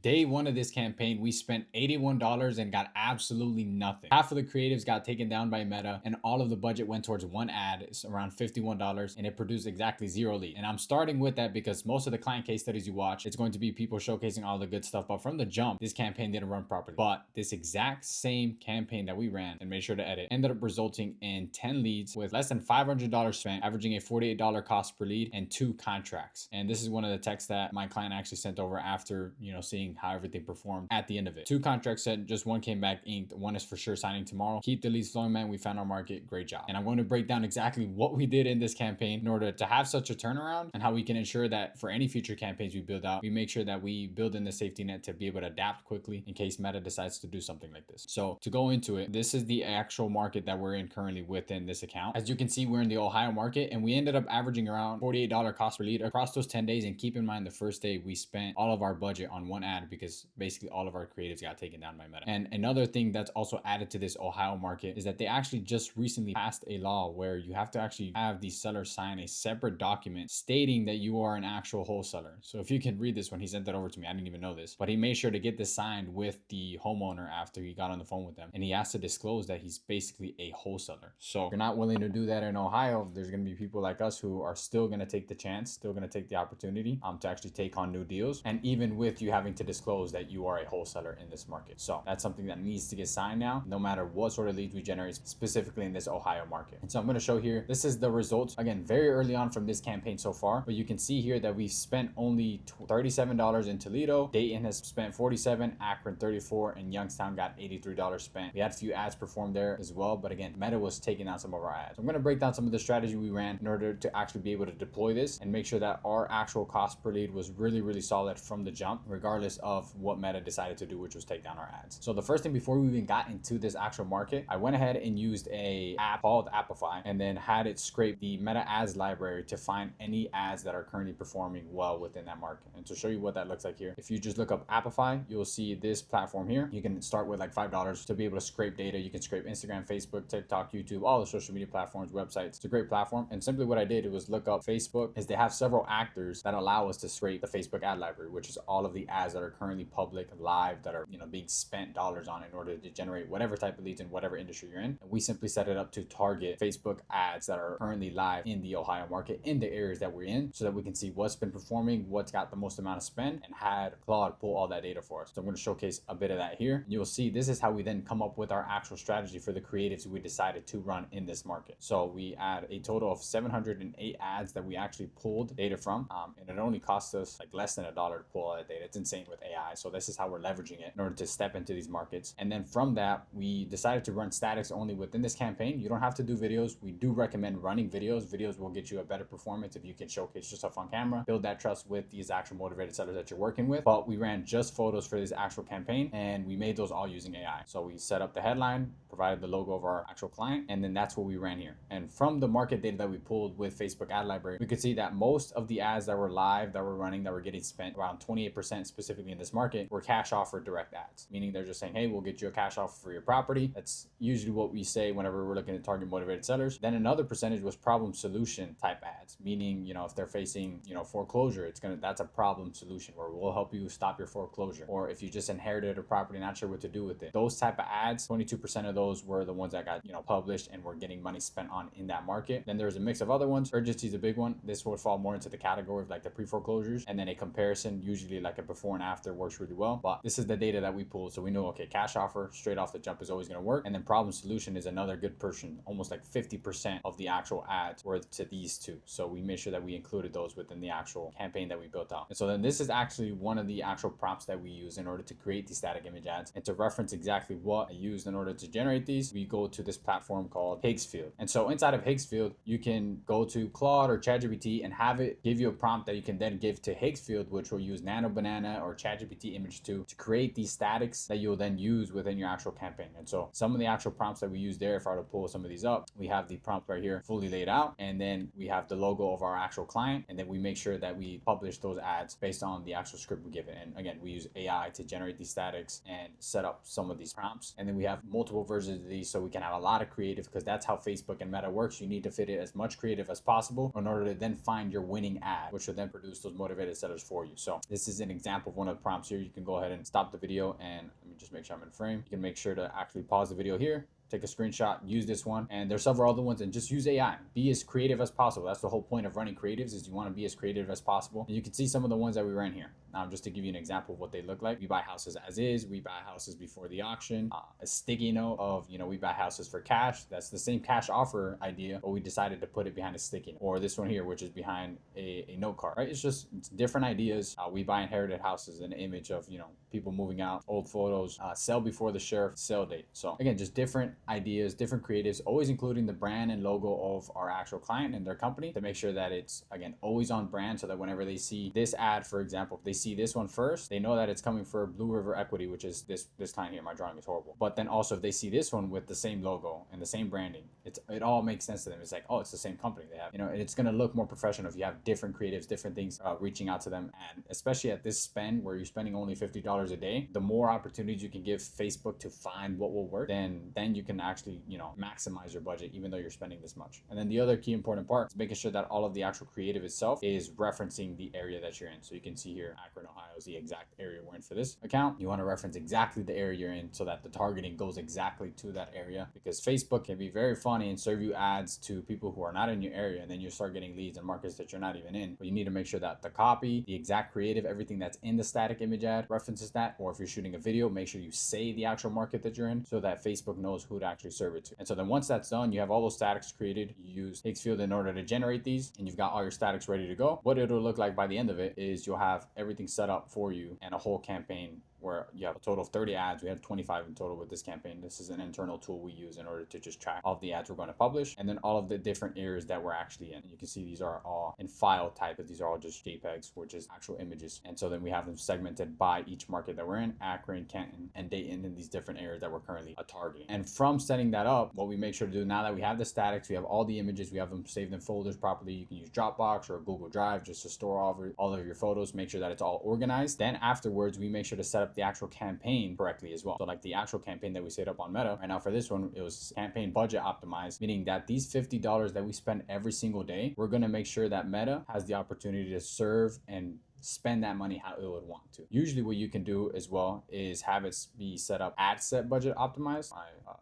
Day one of this campaign, we spent $81 and got absolutely nothing. Half of the creatives got taken down by Meta, and all of the budget went towards one ad. It's around $51, and it produced exactly 0 lead. And I'm starting with that because most of the client case studies you watch, it's going to be people showcasing all the good stuff. But from the jump, this campaign didn't run properly. But this exact same campaign that we ran and made sure to edit ended up resulting in 10 leads with less than $500 spent, averaging a $48 cost per lead and 2 contracts. And this is one of the texts that my client actually sent over after, seeing how everything performed at the end of it. 2 contracts said, just one came back inked. One is for sure signing tomorrow. Keep the leads flowing, man. We found our market. Great job. And I'm going to break down exactly what we did in this campaign in order to have such a turnaround and how we can ensure that for any future campaigns we build out, we make sure that we build in the safety net to be able to adapt quickly in case Meta decides to do something like this. So to go into it, this is the actual market that we're in currently within this account. As you can see, we're in the Ohio market, and we ended up averaging around $48 cost per lead across those 10 days. And keep in mind, the first day we spent all of our budget on one ad because basically all of our creatives got taken down by Meta. And another thing that's also added to this Ohio market is that they actually just recently passed a law where you have to actually have the seller sign a separate document stating that you are an actual wholesaler. So if you can read this one, he sent that over to me. I didn't even know this, but he made sure to get this signed with the homeowner after he got on the phone with them. And he has to disclose that he's basically a wholesaler. So if you're not willing to do that in Ohio, there's going to be people like us who are still going to take the chance, still going to take the opportunity to actually take on new deals. And even with you having to disclose that you are a wholesaler in this market. So that's something that needs to get signed now, no matter what sort of leads we generate specifically in this Ohio market. And so I'm going to show here, this is the results. Again, very early on from this campaign so far, but you can see here that we've spent only $37 in Toledo. Dayton has spent $47, Akron $34, and Youngstown got $83 spent. We had a few ads performed there as well, but again, Meta was taking out some of our ads. So I'm going to break down some of the strategy we ran in order to actually be able to deploy this and make sure that our actual cost per lead was really, really solid from the jump, regardless of what Meta decided to do, which was take down our ads. So the first thing before we even got into this actual market, I went ahead and used a app called Apify and then had it scrape the Meta ads library to find any ads that are currently performing well within that market. And to show you what that looks like here, if you just look up Apify, you'll see this platform here. You can start with like $5 to be able to scrape data. You can scrape Instagram, Facebook, TikTok, YouTube, all the social media platforms, websites. It's a great platform. And simply what I did was look up Facebook, is they have several actors that allow us to scrape the Facebook ad library, which is all of the ads that are currently public, live, that are being spent dollars on in order to generate whatever type of leads in whatever industry you're in. And we simply set it up to target Facebook ads that are currently live in the Ohio market in the areas that we're in, so that we can see what's been performing, what's got the most amount of spend, and had Claude pull all that data for us. So I'm going to showcase a bit of that here. You'll see this is how we then come up with our actual strategy for the creatives we decided to run in this market. So we had a total of 708 ads that we actually pulled data from, and it only cost us like less than $1 to pull all that data. It's insane with AI. So this is how we're leveraging it in order to step into these markets. And then from that, we decided to run statics only within this campaign. You don't have to do videos. We do recommend running videos. Videos will get you a better performance if you can showcase yourself on camera, build that trust with these actual motivated sellers that you're working with. But we ran just photos for this actual campaign, and we made those all using AI. So we set up the headline, provided the logo of our actual client, and then that's what we ran here. And from the market data that we pulled with Facebook ad library, we could see that most of the ads that were live, that were running, that were getting spent, around 28% specifically in this market, were cash offer direct ads, meaning they're just saying, hey, we'll get you a cash offer for your property. That's usually what we say whenever we're looking to target motivated sellers. Then another percentage was problem solution type ads, meaning, if they're facing, foreclosure, that's a problem solution where we'll help you stop your foreclosure. Or if you just inherited a property, not sure what to do with it. Those type of ads, 22% of those were the ones that got, published and were getting money spent on in that market. Then there's a mix of other ones. Urgency is a big one. This would fall more into the category of like the pre-foreclosures, and then a comparison, usually like a before and after, works really well. But this is the data that we pulled, so we know, okay, cash offer straight off the jump is always going to work. And then problem solution is another good portion, almost like 50% of the actual ads were to these two. So we made sure that we included those within the actual campaign that we built out. And so then this is actually one of the actual prompts that we use in order to create these static image ads. And to reference exactly what I used in order to generate these, we go to this platform called Higgsfield. And so inside of Higgsfield, you can go to Claude or ChatGPT and have it give you a prompt that you can then give to Higgsfield, which will use Nano Banana or ChatGPT Image 2 to create these statics that you'll then use within your actual campaign. And so some of the actual prompts that we use there, if I were to pull some of these up, we have the prompt right here fully laid out, and then we have the logo of our actual client, and then we make sure that we publish those ads based on the actual script we give it. And again, we use AI to generate these statics and set up some of these prompts. And then we have multiple versions of these, so we can have a lot of creative, because that's how Facebook and Meta works. You need to fit it as much creative as possible in order to then find your winning ad, which will then produce those motivated sellers for you. So this is an example of one of the prompts here, you can go ahead and stop the video, and let me just make sure I'm in frame. You can make sure to actually pause the video here, take a screenshot, use this one, and there's several other ones, and just use AI. Be as creative as possible. That's the whole point of running creatives, is you want to be as creative as possible. And you can see some of the ones that we ran here. Now, just to give you an example of what they look like, we buy houses as is, we buy houses before the auction, a sticky note of, we buy houses for cash. That's the same cash offer idea, but we decided to put it behind a sticky note. Or this one here, which is behind a note card, right? It's different ideas. We buy inherited houses, an image of, people moving out, old photos, sell before the sheriff sale date. So again, just different ideas, different creatives, always including the brand and logo of our actual client and their company to make sure that it's, again, always on brand, so that whenever they see this ad, for example, if they see this one first, they know that it's coming for Blue River Equity, which is this client here. My drawing is horrible. But then also if they see this one with the same logo and the same branding, it all makes sense to them. It's like, oh, it's the same company they have, and it's going to look more professional if you have different creatives, different things reaching out to them. And especially at this spend where you're spending only $50 a day, the more opportunities you can give Facebook to find what will work, then you can actually, maximize your budget, even though you're spending this much. And then the other key important part is making sure that all of the actual creative itself is referencing the area that you're in. So you can see here, Akron, Ohio is the exact area we're in for this account. You want to reference exactly the area you're in so that the targeting goes exactly to that area, because Facebook can be very funny and serve you ads to people who are not in your area, and then you start getting leads in markets that you're not even in. But you need to make sure that the copy, the exact creative, everything that's in the static image ad references that. Or if you're shooting a video, make sure you say the actual market that you're in so that Facebook knows who to actually serve it to. And so then once that's done, you have all those statics created. You use Higgsfield in order to generate these, and you've got all your statics ready to go. What it'll look like by the end of it is you'll have everything set up for you and a whole campaign where you have a total of 30 ads. We had 25 in total with this campaign. This is an internal tool we use in order to just track all of the ads we're going to publish, and then all of the different areas that we're actually in. And you can see these are all in file type, but these are all just JPEGs, which is actual images. And so then we have them segmented by each market that we're in: Akron, Canton, and Dayton, in these different areas that we're currently targeting. And from setting that up, what we make sure to do now that we have the statics, we have all the images, we have them saved in folders properly. You can use Dropbox or Google Drive just to store all of your photos, make sure that it's all organized. Then afterwards, we make sure to set up the actual campaign correctly as well. So like the actual campaign that we set up on Meta right now for this one, it was campaign budget optimized, meaning that these $50 that we spend every single day, we're going to make sure that Meta has the opportunity to serve and spend that money how it would want to. Usually what you can do as well is have it be set up ad set budget optimized. My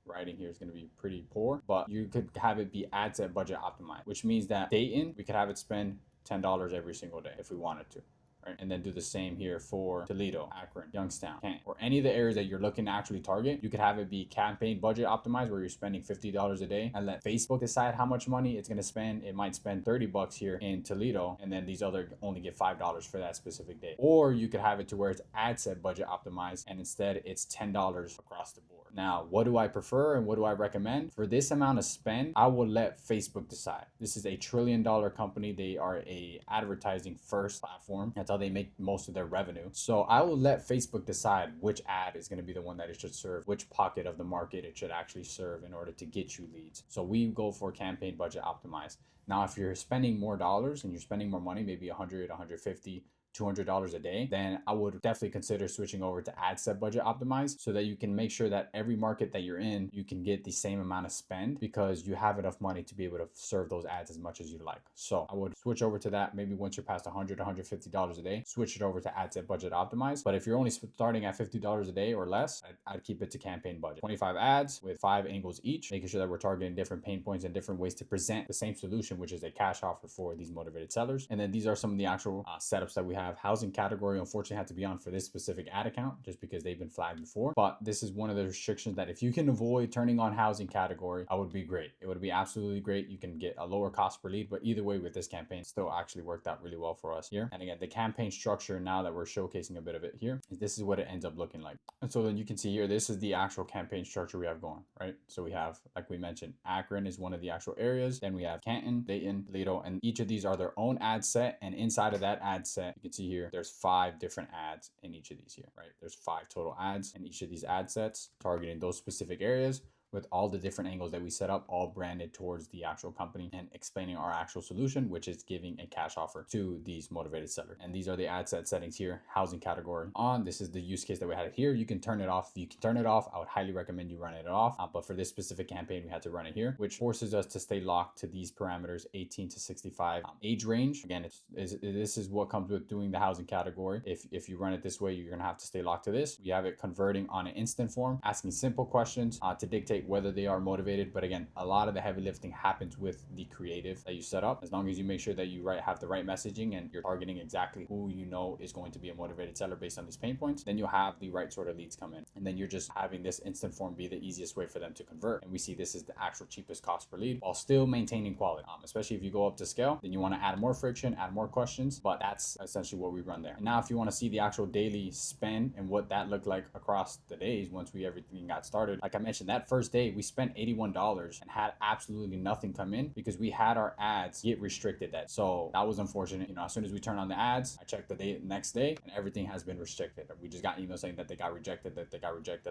writing here is going to be pretty poor, but you could have it be ad set budget optimized, which means that Dayton, we could have it spend $10 every single day if we wanted to. Right? And then do the same here for Toledo, Akron, Youngstown, Canton, or any of the areas that you're looking to actually target. You could have it be campaign budget optimized, where you're spending $50 a day, and let Facebook decide how much money it's going to spend. It might spend $30 here in Toledo, and then these other only get $5 for that specific day. Or you could have it to where it's ad set budget optimized, and instead it's $10 across the board. Now, what do I prefer and what do I recommend? For this amount of spend, I will let Facebook decide. This is $1 trillion company. They are a advertising first platform. That's how they make most of their revenue. So I will let Facebook decide which ad is going to be the one that it should serve, which pocket of the market it should actually serve in order to get you leads. So we go for campaign budget optimized. Now, if you're spending more dollars and you're spending more money, maybe 100, 150, $200 a day, then I would definitely consider switching over to ad set budget optimized, so that you can make sure that every market that you're in, you can get the same amount of spend, because you have enough money to be able to serve those ads as much as you like. So I would switch over to that. Maybe once you're past $100, $150 a day, switch it over to ad set budget optimized. But if you're only starting at $50 a day or less, I'd keep it to campaign budget. 25 ads with 5 angles each, making sure that we're targeting different pain points and different ways to present the same solution, which is a cash offer for these motivated sellers. And then these are some of the actual setups that we have. Housing category unfortunately had to be on for this specific ad account just because they've been flagged before, but this is one of the restrictions that if you can avoid turning on housing category, I would be great. It would be absolutely great. You can get a lower cost per lead, but either way, with this campaign, still actually worked out really well for us here. And again, the campaign structure, now that we're showcasing a bit of it here, this is what it ends up looking like. And so then you can see here, this is the actual campaign structure we have going, right? So we have, like we mentioned, Akron is one of the actual areas. Then we have Canton, Dayton, Toledo, and each of these are their own ad set. And inside of that ad set, you can see here, there's 5 different ads in each of these here, right? There's 5 total ads in each of these ad sets targeting those specific areas. with all the different angles that we set up, all branded towards the actual company and explaining our actual solution, which is giving a cash offer to these motivated sellers. And these are the ad set settings here. Housing category on. This is the use case that we had here. You can turn it off. If you can turn it off, I would highly recommend you running it off. But for this specific campaign, we had to run it here, which forces us to stay locked to these parameters, 18 to 65 age range. Again, this is what comes with doing the housing category. If you run it this way, you're going to have to stay locked to this. We have it converting on an instant form, asking simple questions to dictate whether they are motivated. But again, a lot of the heavy lifting happens with the creative that you set up. As long as you make sure that you have the right messaging and you're targeting exactly who you know is going to be a motivated seller based on these pain points, then you'll have the right sort of leads come in. And then you're just having this instant form be the easiest way for them to convert. And we see this is the actual cheapest cost per lead while still maintaining quality. Especially if you go up to scale, then you want to add more friction, add more questions, but that's essentially what we run there. And now if you want to see the actual daily spend and what that looked like across the days once everything got started, like I mentioned, that first day we spent $81 and had absolutely nothing come in because we had our ads get restricted. So that was unfortunate. As soon as we turned on the ads, I checked the next day and everything has been restricted. We just got emails saying that they got rejected,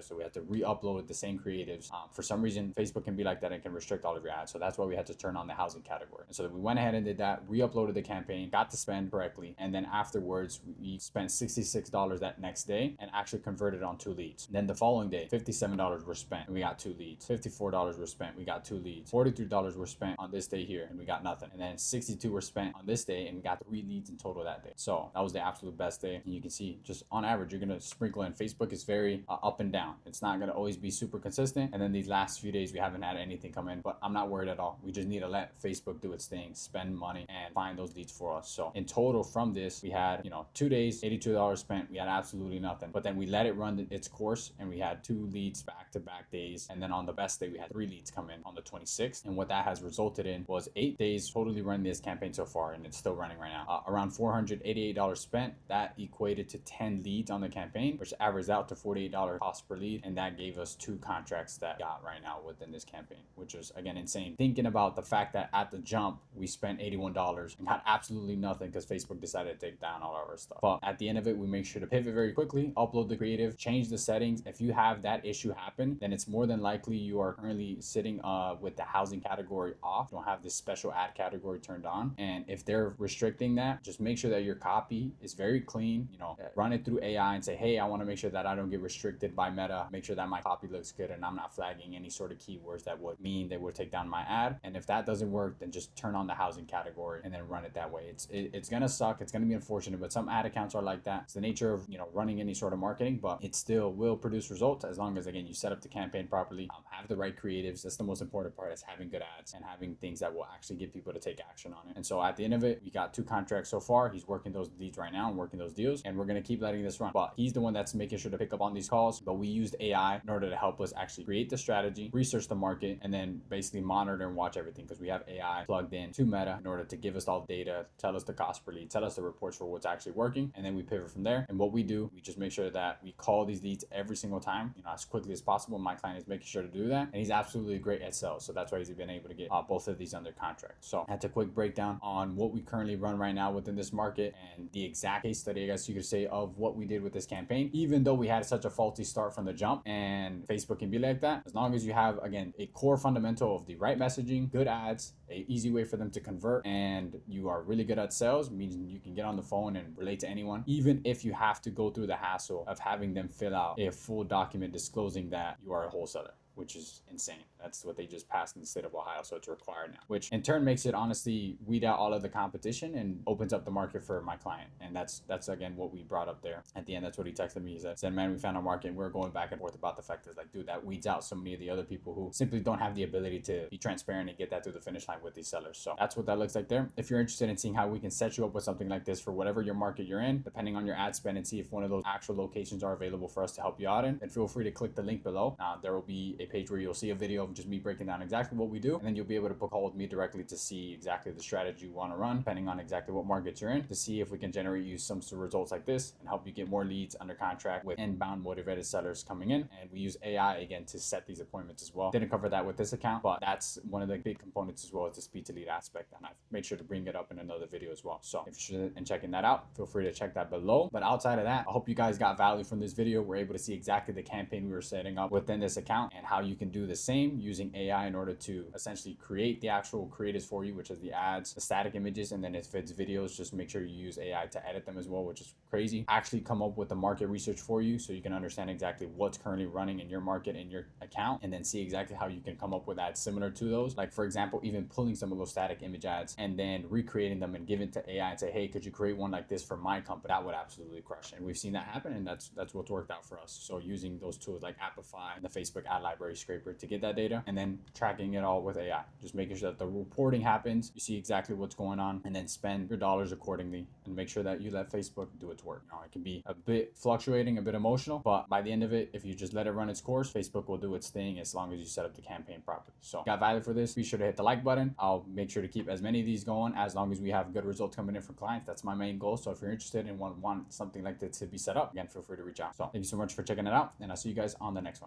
so we had to re-upload the same creatives. For some reason, Facebook can be like that and can restrict all of your ads, so that's why we had to turn on the housing category. And so then we went ahead and did that, re-uploaded the campaign, got the spend correctly, and then afterwards we spent $66 that next day and actually converted on 2 leads. And then the following day, $57 were spent and we got 2 leads. $54 were spent, we got 2 leads. $43 were spent on this day here and we got nothing. And then 62 were spent on this day and we got 3 leads in total that day. So that was the absolute best day. And you can see just on average, you're going to sprinkle in. Facebook is very up and down. It's not going to always be super consistent. And then these last few days, we haven't had anything come in, but I'm not worried at all. We just need to let Facebook do its thing, spend money and find those leads for us. So in total from this, we had, 2 days, $82 spent. We had absolutely nothing, but then we let it run its course and we had 2 leads back-to-back days. And then on the best day, we had 3 leads come in on the 26th. And what that has resulted in was 8 days totally running this campaign so far. And it's still running right now. Around $488 spent. That equated to 10 leads on the campaign, which averaged out to $48 cost per lead. And that gave us 2 contracts that got right now within this campaign, which is again insane. Thinking about the fact that at the jump, we spent $81 and got absolutely nothing because Facebook decided to take down all of our stuff. But at the end of it, we make sure to pivot very quickly, upload the creative, change the settings. If you have that issue happen, then it's more than likely you are currently sitting with the housing category off. You don't have this special ad category turned on. And if they're restricting that, just make sure that your copy is very clean. Run it through AI and say, hey, I want to make sure that I don't get restricted by Meta. Make sure that my copy looks good and I'm not flagging any sort of keywords that would mean they would take down my ad. And if that doesn't work, then just turn on the housing category and then run it that way. It's gonna suck. It's gonna be unfortunate, but some ad accounts are like that. It's the nature of running any sort of marketing, but it still will produce results as long as, again, you set up the campaign properly, have the right creatives. That's the most important part, is having good ads and having things that will actually get people to take action on it. And so at the end of it, we got 2 contracts so far. He's working those leads right now and working those deals, and we're gonna keep letting this run. But he's the one that's making sure to pick up on these calls. But we used AI in order to help us actually create the strategy, research the market, and then basically monitor and watch everything, because we have AI plugged in to Meta in order to give us all the data, tell us the cost per lead, tell us the reports for what's actually working, and then we pivot from there. And what we do, we just make sure that we call these leads every single time, as quickly as possible. My client is making sure to do that, and he's absolutely great at sales, so that's why he's been able to get both of these under contract. So that's a quick breakdown on what we currently run right now within this market and the exact case study, I guess you could say, of what we did with this campaign. Even though we had such a faulty start from the jump, and Facebook can be like that, as long as you have, again, a core fundamental of the right messaging, good ads, a easy way for them to convert, and you are really good at sales, meaning you can get on the phone and relate to anyone, even if you have to go through the hassle of having them fill out a full document disclosing that you are a wholesaler, which is insane. That's what they just passed in the state of Ohio, so it's required now, which in turn makes it honestly weed out all of the competition and opens up the market for my client. And that's again what we brought up there. At the end, that's what he texted me. He said, man, we found our market, and we're going back and forth about the fact that, like, dude, that weeds out so many of the other people who simply don't have the ability to be transparent and get that through the finish line with these sellers. So that's what that looks like there. If you're interested in seeing how we can set you up with something like this for whatever your market you're in, depending on your ad spend, and see if one of those actual locations are available for us to help you out in, then feel free to click the link below. There will be a page where you'll see a video of just me breaking down exactly what we do, and then you'll be able to book a call with me directly to see exactly the strategy you want to run, depending on exactly what markets you're in, to see if we can generate you some sort of results like this and help you get more leads under contract with inbound motivated sellers coming in. And we use AI again to set these appointments as well. Didn't cover that with this account, but that's one of the big components as well, well as the speed to lead aspect, and I've made sure to bring it up in another video as well. So if you're interested in checking that out, feel free to check that below. But outside of that, I hope you guys got value from this video. We're able to see exactly the campaign we were setting up within this account and how you can do the same using AI in order to essentially create the actual creatives for you, which is the ads, the static images, and then if it's videos, just make sure you use AI to edit them as well, which is crazy. Actually come up with the market research for you so you can understand exactly what's currently running in your market, in your account, and then see exactly how you can come up with ads similar to those. Like for example, even pulling some of those static image ads and then recreating them and giving to AI and say, hey, could you create one like this for my company? That would absolutely crush. And we've seen that happen, and that's what's worked out for us. So using those tools like Apify and the Facebook ad library scraper to get that data, and then tracking it all with AI, just making sure that the reporting happens, you see exactly what's going on, and then spend your dollars accordingly and make sure that you let Facebook do its work. It can be a bit fluctuating, a bit emotional, but by the end of it, if you just let it run its course, Facebook will do its thing as long as you set up the campaign properly. So got value for this, be sure to hit the like button. I'll make sure to keep as many of these going as long as we have good results coming in for clients. That's my main goal. So if you're interested and want something like this to be set up, again, feel free to reach out. So thank you so much for checking it out, and I'll see you guys on the next one.